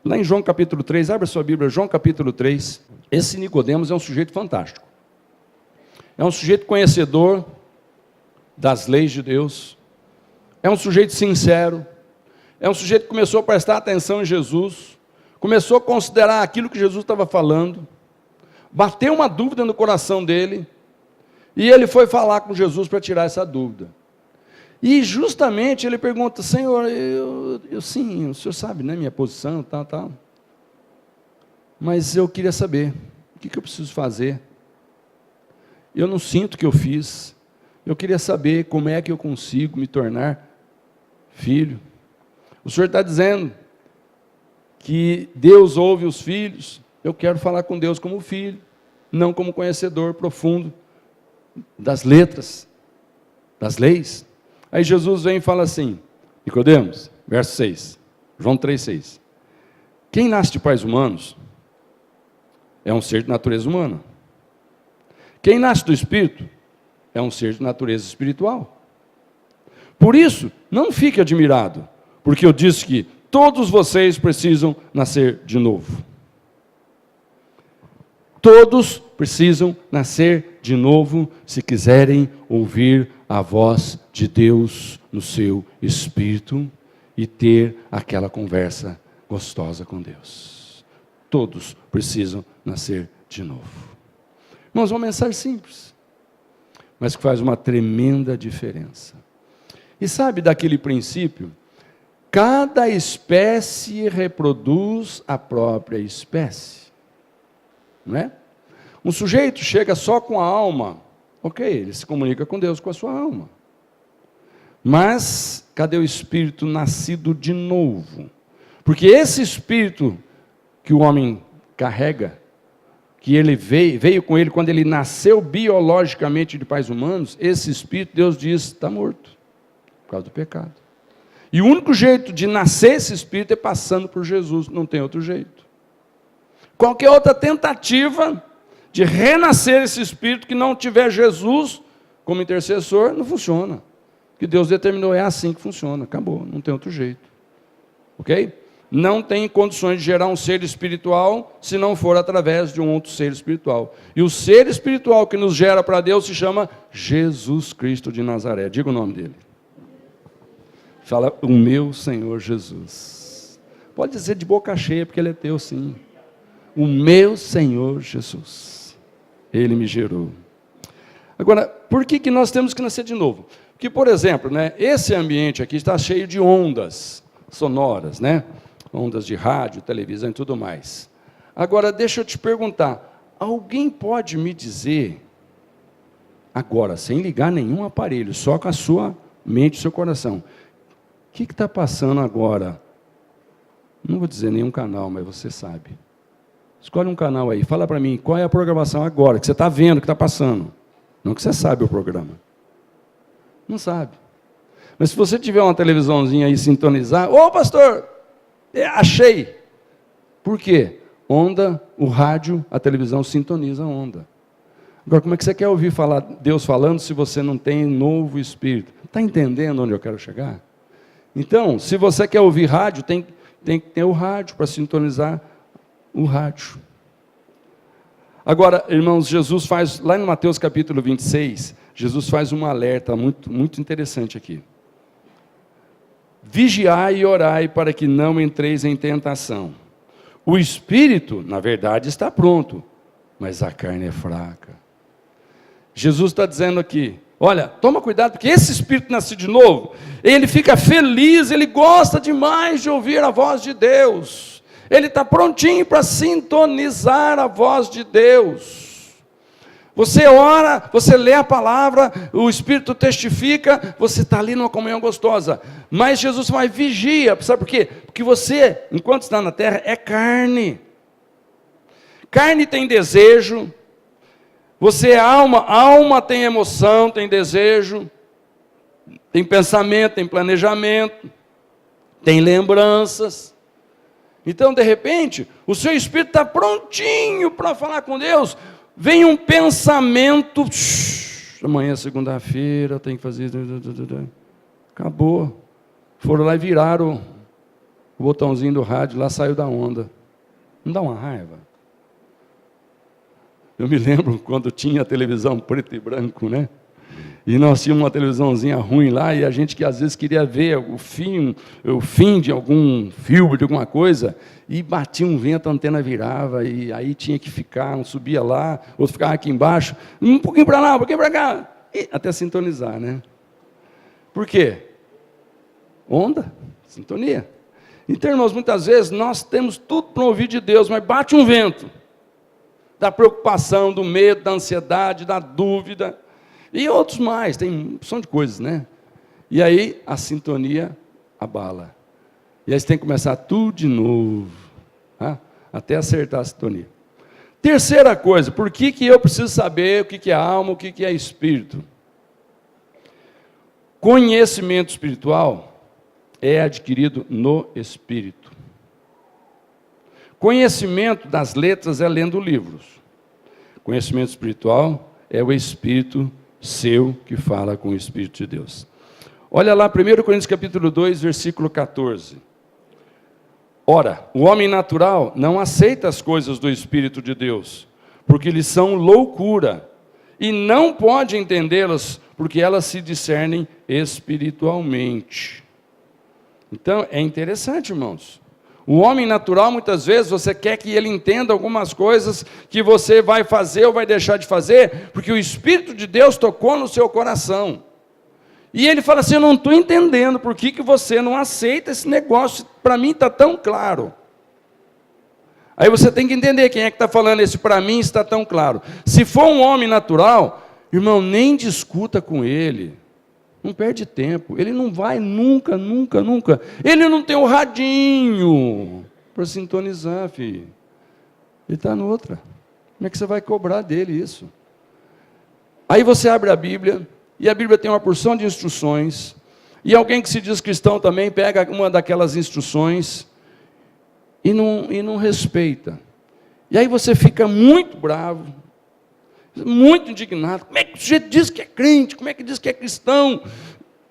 lá em João capítulo 3, abre a sua Bíblia, João capítulo 3. Esse Nicodemos é um sujeito fantástico. É um sujeito conhecedor das leis de Deus, é um sujeito sincero, é um sujeito que começou a prestar atenção em Jesus, começou a considerar aquilo que Jesus estava falando, bateu uma dúvida no coração dele, e ele foi falar com Jesus para tirar essa dúvida. E justamente ele pergunta: Senhor, sim, o Senhor sabe, né, minha posição, tal. Mas eu queria saber, o que eu preciso fazer? Eu não sinto que eu fiz. Eu queria saber como é que eu consigo me tornar filho. O Senhor está dizendo que Deus ouve os filhos. Eu quero falar com Deus como filho, não como conhecedor profundo das letras, das leis. Aí Jesus vem e fala assim, Nicodemos, verso 6, João 3,6. Quem nasce de pais humanos é um ser de natureza humana. Quem nasce do Espírito é um ser de natureza espiritual. Por isso, não fique admirado, porque eu disse que todos vocês precisam nascer de novo. Todos precisam nascer de novo se quiserem ouvir a voz de Deus no seu espírito e ter aquela conversa gostosa com Deus. Todos precisam nascer de novo. Irmãos, uma mensagem simples, mas que faz uma tremenda diferença. E sabe daquele princípio? Cada espécie reproduz a própria espécie. Não é? Um sujeito chega só com a alma, ok, ele se comunica com Deus com a sua alma. Mas, cadê o espírito nascido de novo? Porque esse espírito que o homem carrega, que ele veio com ele quando ele nasceu biologicamente de pais humanos, esse espírito, Deus diz, está morto, por causa do pecado. E o único jeito de nascer esse espírito é passando por Jesus, não tem outro jeito. Qualquer outra tentativa de renascer esse espírito que não tiver Jesus como intercessor, não funciona. O que Deus determinou é assim que funciona, acabou, não tem outro jeito. Ok? Não tem condições de gerar um ser espiritual se não for através de um outro ser espiritual. E o ser espiritual que nos gera para Deus se chama Jesus Cristo de Nazaré. Diga o nome dele. Fala, o meu Senhor Jesus. Pode dizer de boca cheia, porque ele é teu sim. O meu Senhor Jesus. Ele me gerou. Agora, por que nós temos que nascer de novo? Porque, por exemplo, né, esse ambiente aqui está cheio de ondas sonoras, né? Ondas de rádio, televisão e tudo mais. Agora, deixa eu te perguntar, alguém pode me dizer, agora, sem ligar nenhum aparelho, só com a sua mente e seu coração, o que está passando agora? Não vou dizer nenhum canal, mas você sabe. Escolhe um canal aí, fala para mim, qual é a programação agora, que você está vendo, que está passando. Não que você sabe o programa. Não sabe. Mas se você tiver uma televisãozinha aí sintonizar, ô pastor, achei. Por quê? Onda, o rádio, a televisão sintoniza a onda. Agora, como é que você quer ouvir falar Deus falando se você não tem novo espírito? Está entendendo onde eu quero chegar? Então, se você quer ouvir rádio, tem que ter o rádio para sintonizar o rádio. Agora, irmãos, Jesus faz, lá no Mateus capítulo 26, Jesus faz um alerta muito, muito interessante aqui. Vigiai e orai para que não entreis em tentação. O espírito, na verdade, está pronto, mas a carne é fraca. Jesus está dizendo aqui, olha, toma cuidado, porque esse espírito nascido de novo, ele fica feliz, ele gosta demais de ouvir a voz de Deus. Ele está prontinho para sintonizar a voz de Deus. Você ora, você lê a palavra, o Espírito testifica, você está ali numa comunhão gostosa. Mas Jesus vai vigia, sabe por quê? Porque você, enquanto está na terra, é carne. Carne tem desejo, você é alma, alma tem emoção, tem desejo, tem pensamento, tem planejamento, tem lembranças. Então, de repente, o seu espírito está prontinho para falar com Deus. Vem um pensamento, amanhã é segunda-feira, tem que fazer... Acabou. Foram lá e viraram o botãozinho do rádio, lá saiu da onda. Não dá uma raiva? Eu me lembro quando tinha a televisão preto e branco, né? E nós tínhamos uma televisãozinha ruim lá, e a gente que às vezes queria ver o fim de algum filme, de alguma coisa, e batia um vento, a antena virava, e aí tinha que ficar, um subia lá, outro ficava aqui embaixo, um pouquinho para lá, um pouquinho para cá, e até sintonizar, né? Por quê? Onda, sintonia. Então, irmãos, muitas vezes nós temos tudo para ouvir de Deus, mas bate um vento, da preocupação, do medo, da ansiedade, da dúvida, e outros mais, tem uma opção de coisas, né? E aí a sintonia abala. E aí você tem que começar tudo de novo, tá? Até acertar a sintonia. Terceira coisa, por que eu preciso saber o que é alma, o que é espírito? Conhecimento espiritual é adquirido no espírito. Conhecimento das letras é lendo livros. Conhecimento espiritual é o espírito seu que fala com o Espírito de Deus. Olha lá, 1 Coríntios capítulo 2, versículo 14. Ora, o homem natural não aceita as coisas do Espírito de Deus, porque lhes são loucura, e não pode entendê-las, porque elas se discernem espiritualmente. Então, é interessante, irmãos. O homem natural, muitas vezes, você quer que ele entenda algumas coisas que você vai fazer ou vai deixar de fazer, porque o Espírito de Deus tocou no seu coração. E ele fala assim, eu não estou entendendo por que você não aceita esse negócio, para mim está tão claro. Aí você tem que entender quem é que está falando esse para mim está tão claro. Se for um homem natural, irmão, nem discuta com ele. Não perde tempo. Ele não vai nunca. Ele não tem o radinho para sintonizar, filho. Ele está noutra. Como é que você vai cobrar dele isso? Aí você abre a Bíblia, e a Bíblia tem uma porção de instruções, e alguém que se diz cristão também pega uma daquelas instruções e não respeita. E aí você fica muito bravo, muito indignado. Como é que o sujeito diz que é crente? Como é que diz que é cristão?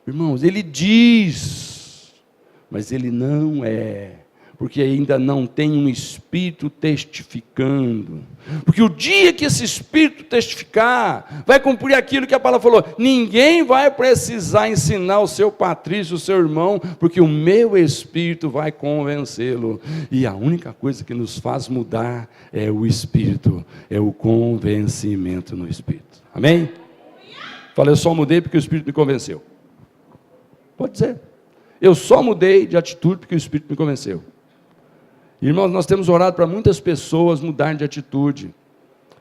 Irmãos, ele diz, mas ele não é, porque ainda não tem um Espírito testificando. Porque o dia que esse Espírito testificar, vai cumprir aquilo que a palavra falou, ninguém vai precisar ensinar o seu patrício, o seu irmão, porque o meu Espírito vai convencê-lo. E a única coisa que nos faz mudar é o Espírito, é o convencimento no Espírito. Amém? Falei, eu só mudei porque o Espírito me convenceu. Pode dizer. Eu só mudei de atitude porque o Espírito me convenceu. Irmãos, nós temos orado para muitas pessoas mudarem de atitude,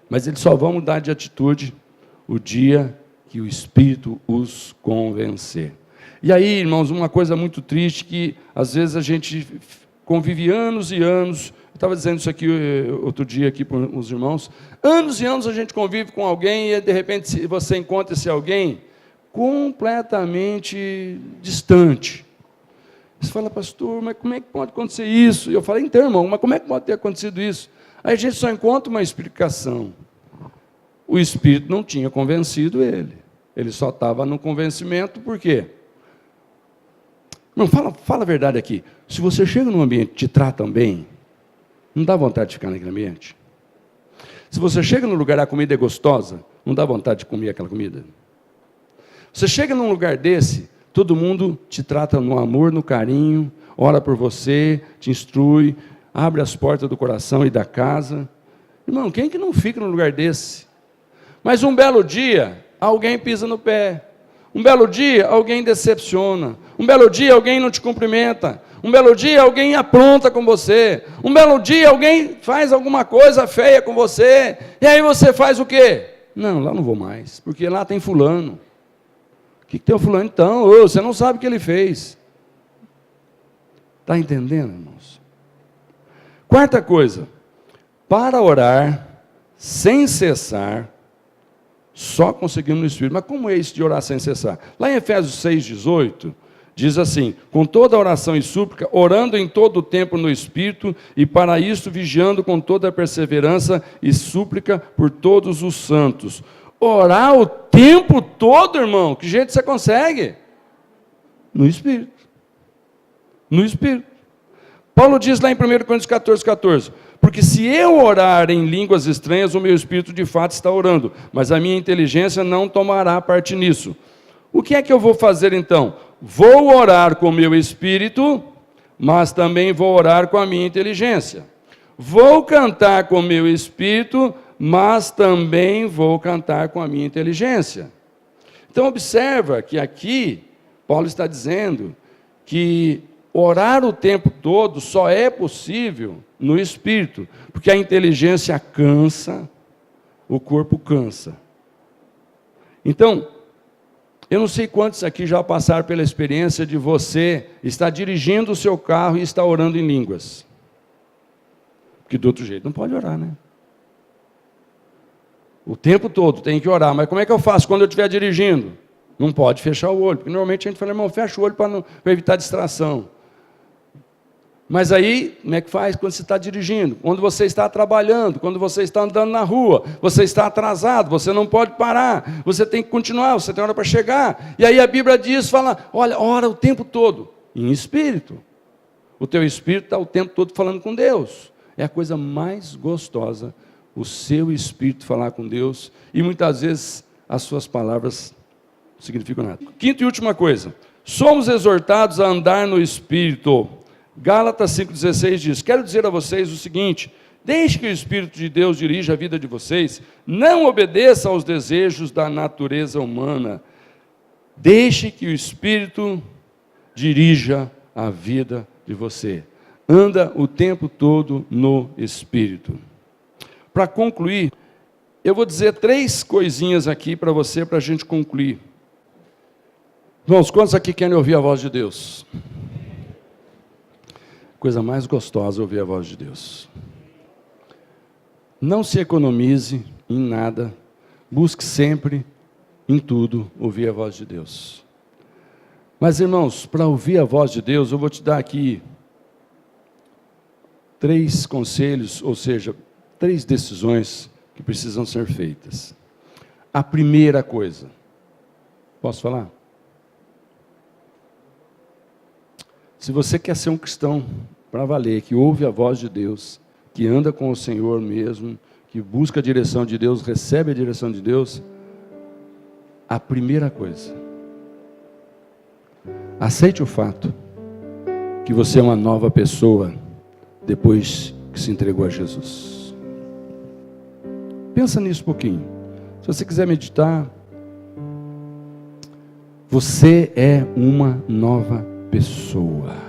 mas eles só vão mudar de atitude o dia que o Espírito os convencer. E aí, irmãos, uma coisa muito triste que às vezes a gente convive anos e anos, eu estava dizendo isso aqui outro dia aqui para os irmãos, anos e anos a gente convive com alguém e de repente você encontra esse alguém completamente distante. Você fala, pastor, mas como é que pode acontecer isso? E eu falei, então, irmão, mas como é que pode ter acontecido isso? Aí a gente só encontra uma explicação. O Espírito não tinha convencido ele. Ele só estava no convencimento, por quê? Irmão, fala a verdade aqui. Se você chega num ambiente que te tratam bem, não dá vontade de ficar naquele ambiente? Se você chega num lugar e a comida é gostosa, não dá vontade de comer aquela comida? Você chega num lugar desse, todo mundo te trata no amor, no carinho, ora por você, te instrui, abre as portas do coração e da casa. Irmão, quem que não fica num lugar desse? Mas um belo dia, alguém pisa no pé. Um belo dia, alguém decepciona. Um belo dia, alguém não te cumprimenta. Um belo dia, alguém apronta com você. Um belo dia, alguém faz alguma coisa feia com você. E aí você faz o quê? Não, lá não vou mais, porque lá tem fulano. O que tem o fulano então? Ô, você não sabe o que ele fez. Está entendendo, irmãos? Quarta coisa, para orar sem cessar, só conseguimos no Espírito. Mas como é isso de orar sem cessar? Lá em Efésios 6,18, diz assim, com toda oração e súplica, orando em todo o tempo no Espírito, e para isto vigiando com toda a perseverança e súplica por todos os santos. Orar o tempo todo, irmão, que jeito você consegue? No Espírito. No Espírito. Paulo diz lá em 1 Coríntios 14, porque se eu orar em línguas estranhas, o meu espírito de fato está orando, mas a minha inteligência não tomará parte nisso. O que é que eu vou fazer então? Vou orar com o meu espírito, mas também vou orar com a minha inteligência. Vou cantar com o meu espírito, mas também vou cantar com a minha inteligência. Então observa que aqui, Paulo está dizendo que orar o tempo todo só é possível no Espírito, porque a inteligência cansa, o corpo cansa. Então, eu não sei quantos aqui já passaram pela experiência de você estar dirigindo o seu carro e estar orando em línguas. Porque do outro jeito não pode orar, né? O tempo todo tem que orar, mas como é que eu faço quando eu estiver dirigindo? Não pode fechar o olho, porque normalmente a gente fala, irmão, fecha o olho para evitar distração. Mas aí, como é que faz quando você está dirigindo? Quando você está trabalhando, quando você está andando na rua, você está atrasado, você não pode parar, você tem que continuar, você tem hora para chegar. E aí a Bíblia diz, fala, olha, ora o tempo todo, em espírito. O teu espírito está o tempo todo falando com Deus. É a coisa mais gostosa, o seu espírito falar com Deus, e muitas vezes as suas palavras não significam nada. Quinta e última coisa, somos exortados a andar no espírito. Gálatas 5,16 diz, quero dizer a vocês o seguinte, deixe que o Espírito de Deus dirija a vida de vocês, não obedeça aos desejos da natureza humana, deixe que o Espírito dirija a vida de você, anda o tempo todo no Espírito. Para concluir, eu vou dizer 3 coisinhas aqui para você, para a gente concluir. Irmãos, quantos aqui querem ouvir a voz de Deus? Coisa mais gostosa ouvir a voz de Deus. Não se economize em nada, busque sempre, em tudo, ouvir a voz de Deus. Mas, irmãos, para ouvir a voz de Deus, eu vou te dar aqui 3 conselhos, ou seja, 3 decisões que precisam ser feitas. A primeira coisa, posso falar? Se você quer ser um cristão para valer, que ouve a voz de Deus, que anda com o Senhor mesmo, que busca a direção de Deus, recebe a direção de Deus, a primeira coisa, aceite o fato que você é uma nova pessoa depois que se entregou a Jesus. Pensa nisso um pouquinho. Se você quiser meditar, você é uma nova pessoa.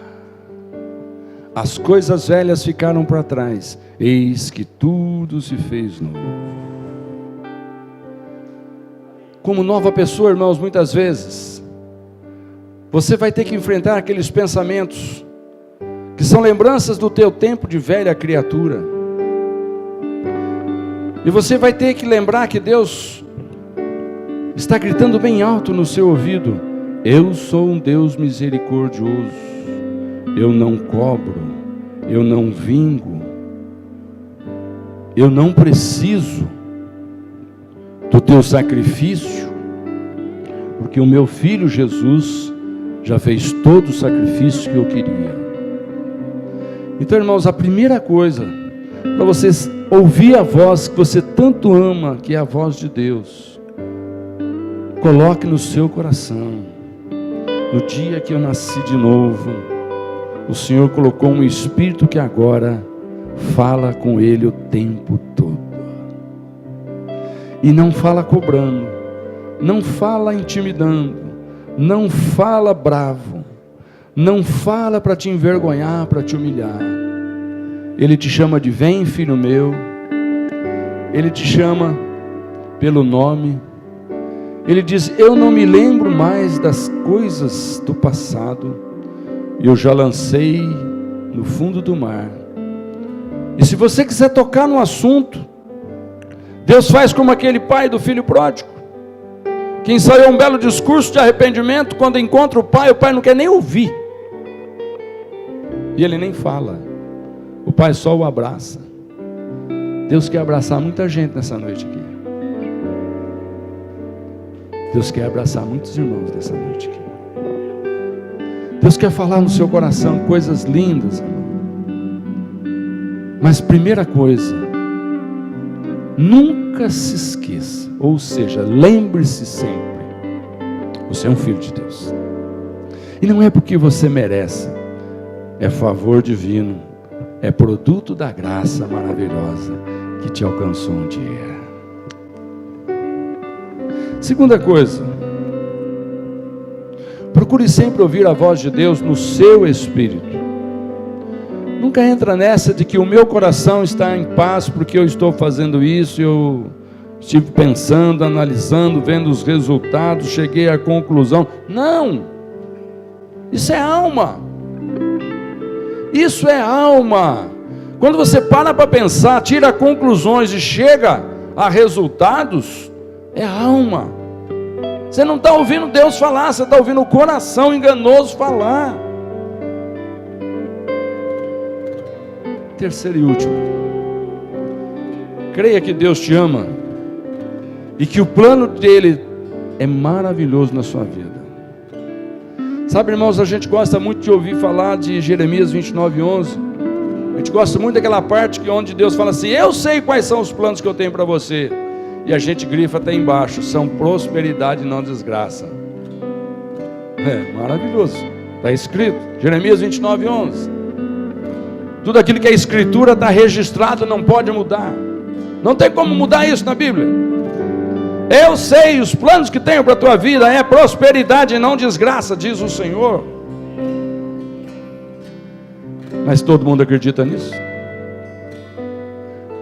As coisas velhas ficaram para trás, eis que tudo se fez novo. Como nova pessoa, irmãos, muitas vezes, você vai ter que enfrentar aqueles pensamentos, que são lembranças do teu tempo de velha criatura. E você vai ter que lembrar que Deus está gritando bem alto no seu ouvido, eu sou um Deus misericordioso. Eu não cobro, eu não vingo, eu não preciso do teu sacrifício, porque o meu filho Jesus já fez todo o sacrifício que eu queria. Então, irmãos, a primeira coisa, para vocês ouvir a voz que você tanto ama, que é a voz de Deus, coloque no seu coração, no dia que eu nasci de novo, o Senhor colocou um Espírito que agora fala com ele o tempo todo. E não fala cobrando, não fala intimidando, não fala bravo, não fala para te envergonhar, para te humilhar. Ele te chama de vem, filho meu. Ele te chama pelo nome. Ele diz, eu não me lembro mais das coisas do passado. Eu já lancei no fundo do mar. E se você quiser tocar no assunto, Deus faz como aquele pai do filho pródigo, que ensaiou um belo discurso de arrependimento. Quando encontra o pai não quer nem ouvir, e ele nem fala, o pai só o abraça. Deus quer abraçar muita gente nessa noite aqui. Deus quer abraçar muitos irmãos nessa noite aqui. Deus quer falar no seu coração coisas lindas, irmão. Mas primeira coisa, nunca se esqueça, ou seja, lembre-se sempre, você é um filho de Deus. E não é porque você merece, é favor divino, é produto da graça maravilhosa que te alcançou um dia. Segunda coisa, procure sempre ouvir a voz de Deus no seu espírito. Nunca entra nessa de que o meu coração está em paz porque eu estou fazendo isso, eu estive pensando, analisando, vendo os resultados, cheguei à conclusão. Não! Isso é alma. Isso é alma. Quando você para pensar, tira conclusões e chega a resultados, é alma. Você não está ouvindo Deus falar, você está ouvindo o coração enganoso falar. Terceiro e último. Creia que Deus te ama e que o plano dele é maravilhoso na sua vida. Sabe, irmãos, a gente gosta muito de ouvir falar de Jeremias 29:11. A gente gosta muito daquela parte onde Deus fala assim: eu sei quais são os planos que eu tenho para você. E a gente grifa até embaixo: são prosperidade e não desgraça. É maravilhoso. Está escrito, Jeremias 29:11. Tudo aquilo que é escritura está registrado, não pode mudar. Não tem como mudar isso na Bíblia. Eu sei os planos que tenho para a tua vida é prosperidade e não desgraça, diz o Senhor. Mas todo mundo acredita nisso?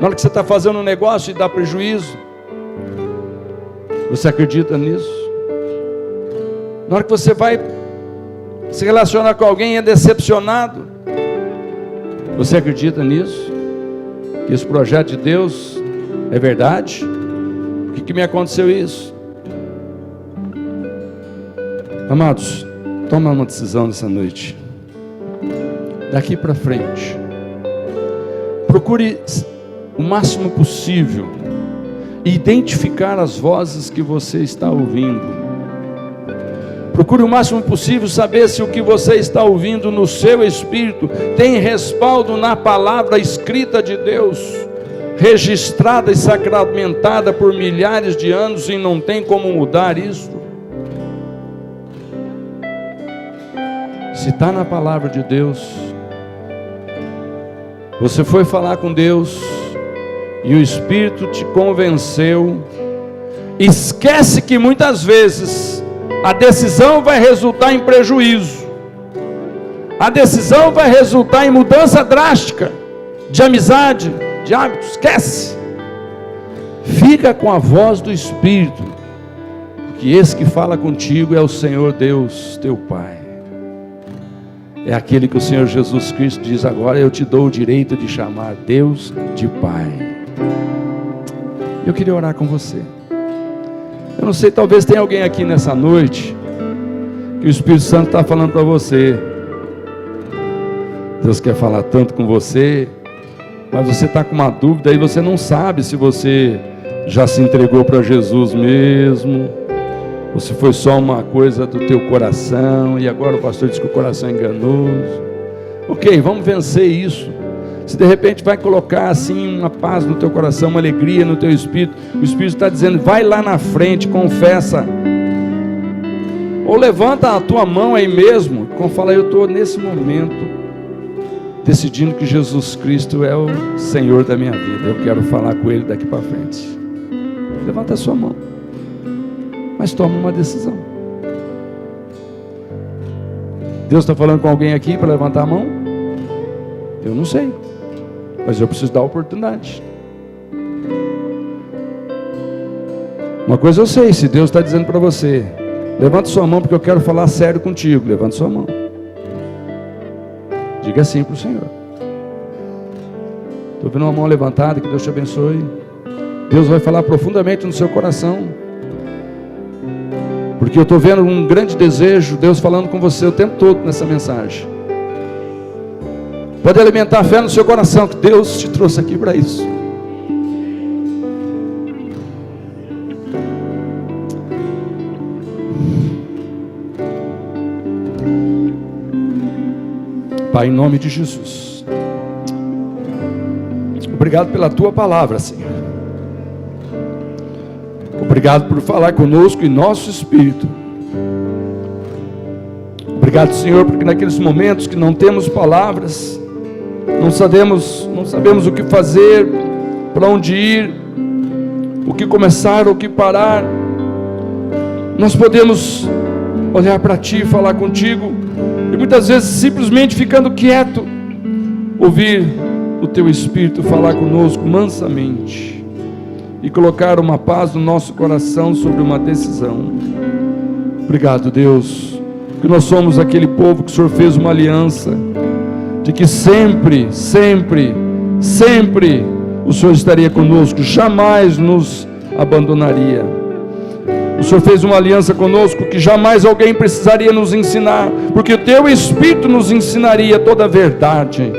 Na hora que você está fazendo um negócio e dá prejuízo, você acredita nisso? Na hora que você vai se relacionar com alguém e é decepcionado, você acredita nisso? Que esse projeto de Deus é verdade? Por que me aconteceu isso? Amados, toma uma decisão nessa noite. Daqui para frente, procure o máximo possível identificar as vozes que você está ouvindo. Procure o máximo possível saber se o que você está ouvindo no seu espírito tem respaldo na palavra escrita de Deus, registrada e sacramentada por milhares de anos, e não tem como mudar isso. Se está na palavra de Deus, você foi falar com Deus e o Espírito te convenceu, esquece que muitas vezes a decisão vai resultar em prejuízo, a decisão vai resultar em mudança drástica de amizade, de hábitos. Esquece, fica com a voz do Espírito, porque esse que fala contigo é o Senhor Deus, teu Pai. É aquele que o Senhor Jesus Cristo diz: agora eu te dou o direito de chamar Deus de Pai. Eu queria orar com você. Eu não sei, talvez tenha alguém aqui nessa noite que o Espírito Santo está falando para você. Deus quer falar tanto com você, mas você está com uma dúvida e você não sabe se você já se entregou para Jesus mesmo, ou se foi só uma coisa do teu coração, e agora o pastor diz que o coração é enganoso. Ok, vamos vencer isso. Se de repente vai colocar assim uma paz no teu coração, uma alegria no teu espírito, o Espírito está dizendo: vai lá na frente, confessa, ou levanta a tua mão aí mesmo, fala: eu estou nesse momento decidindo que Jesus Cristo é o Senhor da minha vida, eu quero falar com Ele daqui para frente. Levanta a sua mão, mas toma uma decisão. Deus está falando com alguém aqui para levantar a mão? Eu não sei, mas eu preciso dar a oportunidade. Uma coisa eu sei: se Deus está dizendo para você, levanta sua mão porque eu quero falar sério contigo, levanta sua mão, diga assim para o Senhor. Estou vendo uma mão levantada, que Deus te abençoe. Deus vai falar profundamente no seu coração, porque eu estou vendo um grande desejo, Deus falando com você o tempo todo nessa mensagem. Pode alimentar a fé no seu coração, que Deus te trouxe aqui para isso. Pai, em nome de Jesus, obrigado pela tua palavra, Senhor. Obrigado por falar conosco em nosso espírito. Obrigado, Senhor, porque naqueles momentos que não temos palavras, não sabemos o que fazer, para onde ir, o que começar, o que parar, nós podemos olhar para Ti e falar contigo, e muitas vezes simplesmente ficando quieto, ouvir o Teu Espírito falar conosco mansamente, e colocar uma paz no nosso coração sobre uma decisão. Obrigado, Deus, que nós somos aquele povo que o Senhor fez uma aliança, de que sempre, sempre, sempre o Senhor estaria conosco, jamais nos abandonaria. O Senhor fez uma aliança conosco que jamais alguém precisaria nos ensinar, porque o Teu Espírito nos ensinaria toda a verdade.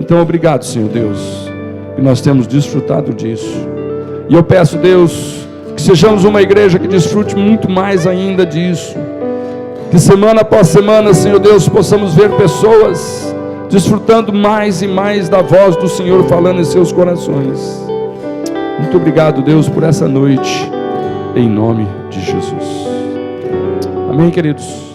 Então, obrigado, Senhor Deus, que nós temos desfrutado disso. E eu peço, Deus, que sejamos uma igreja que desfrute muito mais ainda disso. Que semana após semana, Senhor Deus, possamos ver pessoas desfrutando mais e mais da voz do Senhor falando em seus corações. Muito obrigado, Deus, por essa noite, em nome de Jesus. Amém, queridos?